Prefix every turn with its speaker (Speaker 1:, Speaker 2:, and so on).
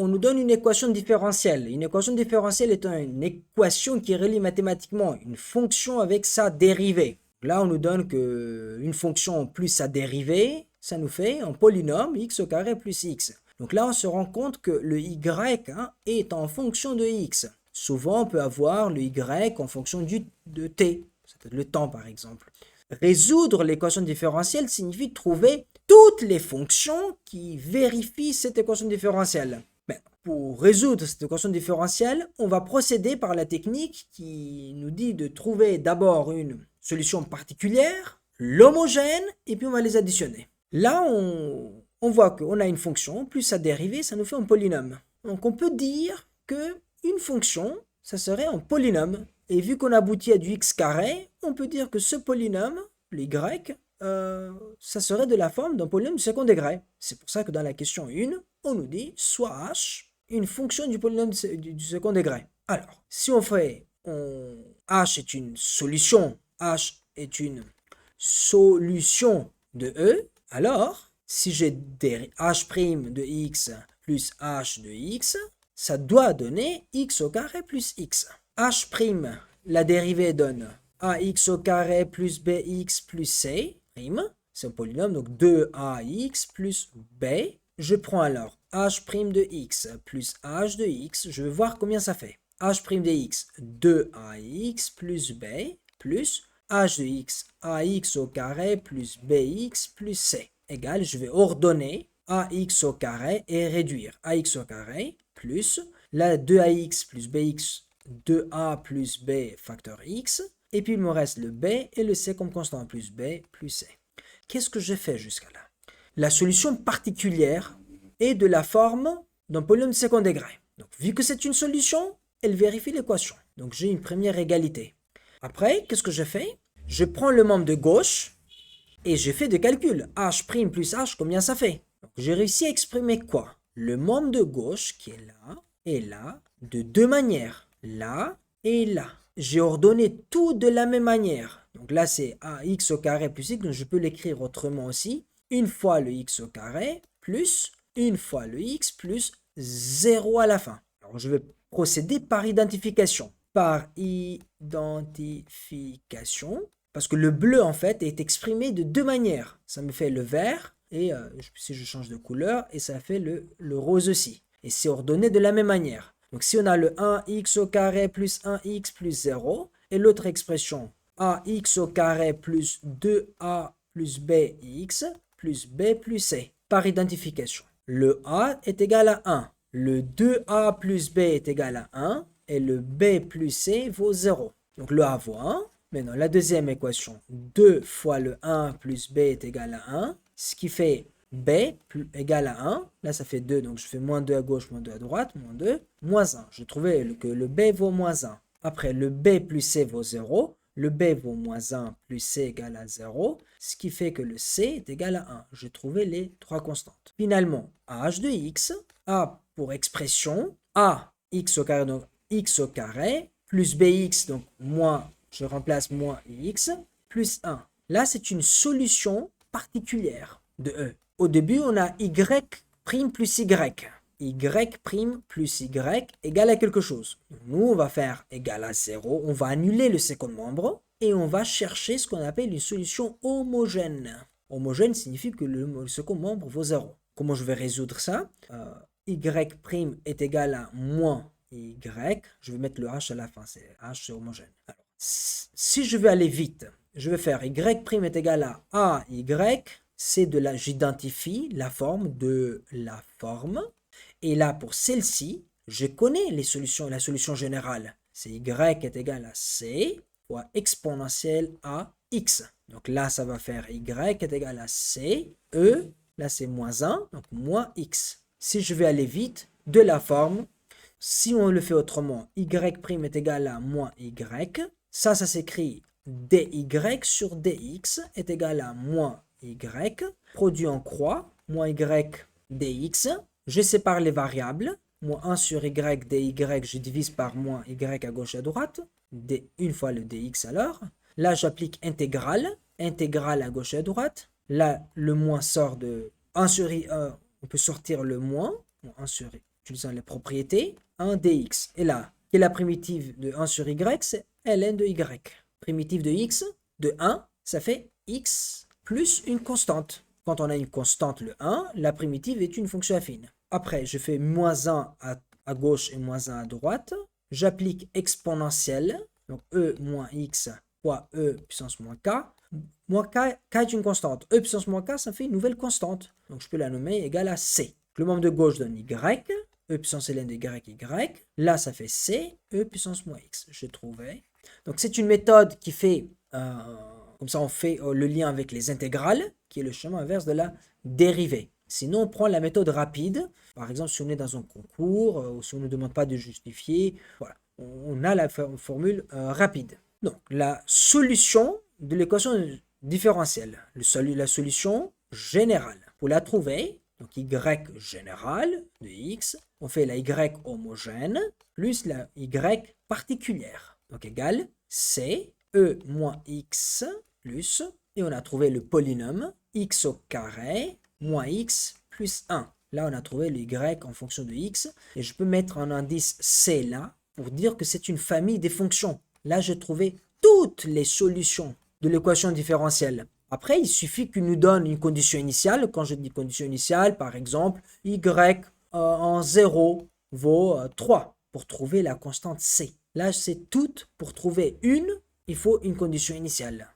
Speaker 1: on nous donne une équation différentielle. Une équation différentielle est une équation qui relie mathématiquement une fonction avec sa dérivée. Là, on nous donne qu'une fonction plus sa dérivée, ça nous fait un polynôme x au carré plus x. Donc là, on se rend compte que le y est en fonction de x. Souvent, on peut avoir le y en fonction de t, c'est le temps par exemple. Résoudre l'équation différentielle signifie trouver toutes les fonctions qui vérifient cette équation différentielle. Mais pour résoudre cette équation différentielle, on va procéder par la technique qui nous dit de trouver d'abord une solution particulière, l'homogène, et puis on va les additionner. Là, on voit qu'on a une fonction, plus sa dérivée, ça nous fait un polynôme. Donc on peut dire qu'une fonction, ça serait un polynôme. Et vu qu'on aboutit à du x carré, on peut dire que ce polynôme, le y, ça serait de la forme d'un polynôme du second degré. C'est pour ça que dans la question 1, on nous dit soit h une fonction du polynôme du second degré. Alors, si on fait h est une solution, h est une solution de E, alors si j'ai h' de x plus h de x, ça doit donner x au carré plus x. H', la dérivée donne ax au carré plus bx plus c', c'est un polynôme, donc 2ax plus b. Je prends alors h' de x plus h de x, je vais voir combien ça fait. H' de x, 2ax plus b, plus h de x, ax au carré plus bx plus c, égale, je vais ordonner ax au carré et réduire ax au carré plus la 2ax plus bx, 2a plus b facteur x, et puis il me reste le b et le c comme constant, plus b plus c. Qu'est-ce que j'ai fait jusqu'à là? La solution particulière est de la forme d'un polynôme de second degré. Donc, vu que c'est une solution, elle vérifie l'équation. Donc, j'ai une première égalité. Après, qu'est-ce que je fais? Je prends le membre de gauche et je fais des calculs. H' plus H, combien ça fait? Donc, j'ai réussi à exprimer quoi? Le membre de gauche qui est là, de deux manières. Là et là. J'ai ordonné tout de la même manière. Donc là, c'est ax au carré plus x, donc je peux l'écrire autrement aussi. Une fois le x au carré plus une fois le x plus 0 à la fin. Alors, je vais procéder par identification. Par identification, parce que le bleu, en fait, est exprimé de deux manières. Ça me fait le vert, et si je change de couleur, et ça fait le rose aussi. Et c'est ordonné de la même manière. Donc, si on a le 1x au carré plus 1x plus 0, et l'autre expression, ax au carré plus 2a plus bx plus b plus c, par identification. Le a est égal à 1, le 2a plus b est égal à 1, et le b plus c vaut 0. Donc, le a vaut 1. Maintenant, la deuxième équation, 2 fois le 1 plus b est égal à 1, ce qui fait b égale à 1. Là, ça fait 2, donc je fais moins 2 à gauche, moins 2 à droite, moins 2, moins 1. Je trouvais que le b vaut moins 1. Après, le b plus c vaut 0. Le b vaut moins 1 plus c égale à 0, ce qui fait que le c est égal à 1. J'ai trouvé les trois constantes. Finalement, h de x, a pour expression, a x au carré, donc x au carré, plus bx, donc moins, je remplace moins x, plus 1. Là, c'est une solution particulière de E. Au début, on a y' plus y. Y' plus y égale à quelque chose. Nous, on va faire égal à 0. On va annuler le second membre et on va chercher ce qu'on appelle une solution homogène. Homogène signifie que le second membre vaut 0. Comment je vais résoudre ça? Y' est égal à moins y. Je vais mettre le h à la fin. H, c'est homogène. Alors, si je veux aller vite, je vais faire y' est égal à ay. J'identifie la forme de la forme. Et là, pour celle-ci, je connais la solution générale. C'est y est égal à c fois exponentielle à x. Donc là, ça va faire y est égal à c, e, là c'est moins 1, donc moins x. Si je vais aller vite, de la forme, si on le fait autrement, y' est égal à moins y, ça s'écrit dy sur dx est égal à moins y, produit en croix, moins y dx. Je sépare les variables, moins 1 sur y dy, je divise par moins y à gauche et à droite, une fois le dx alors. Là, j'applique intégrale à gauche et à droite. Là, le moins sort de 1 sur y, on peut sortir le moins, 1 sur utilisant les propriétés, 1 dx. Et là, quelle est la primitive de 1 sur y? C'est ln de y. Primitive de x, de 1, ça fait x plus une constante. Quand on a une constante, le 1, la primitive est une fonction affine. Après, je fais moins 1 à gauche et moins 1 à droite. J'applique exponentielle, donc e moins x fois e puissance moins k. Moins k est une constante. E puissance moins k, ça fait une nouvelle constante. Donc je peux la nommer égale à c. Le membre de gauche donne y, e puissance ln de y. Là, ça fait c, e puissance moins x. Je trouvais. Donc c'est une méthode qui fait, comme ça on fait le lien avec les intégrales, qui est le chemin inverse de la dérivée. Sinon, on prend la méthode rapide. Par exemple, si on est dans un concours, ou si on ne demande pas de justifier, voilà, on a la formule rapide. Donc, la solution de l'équation différentielle, la solution générale. Pour la trouver, donc y générale de x, on fait la y homogène plus la y particulière. Donc, égale c, e moins x plus, et on a trouvé le polynôme x au carré moins x plus 1. Là, on a trouvé le y en fonction de x. Et je peux mettre un indice c là pour dire que c'est une famille des fonctions. Là, j'ai trouvé toutes les solutions de l'équation différentielle. Après, il suffit qu'il nous donne une condition initiale. Quand je dis condition initiale, par exemple, y en 0 vaut 3 pour trouver la constante c. Là, c'est toutes. Pour trouver une, il faut une condition initiale.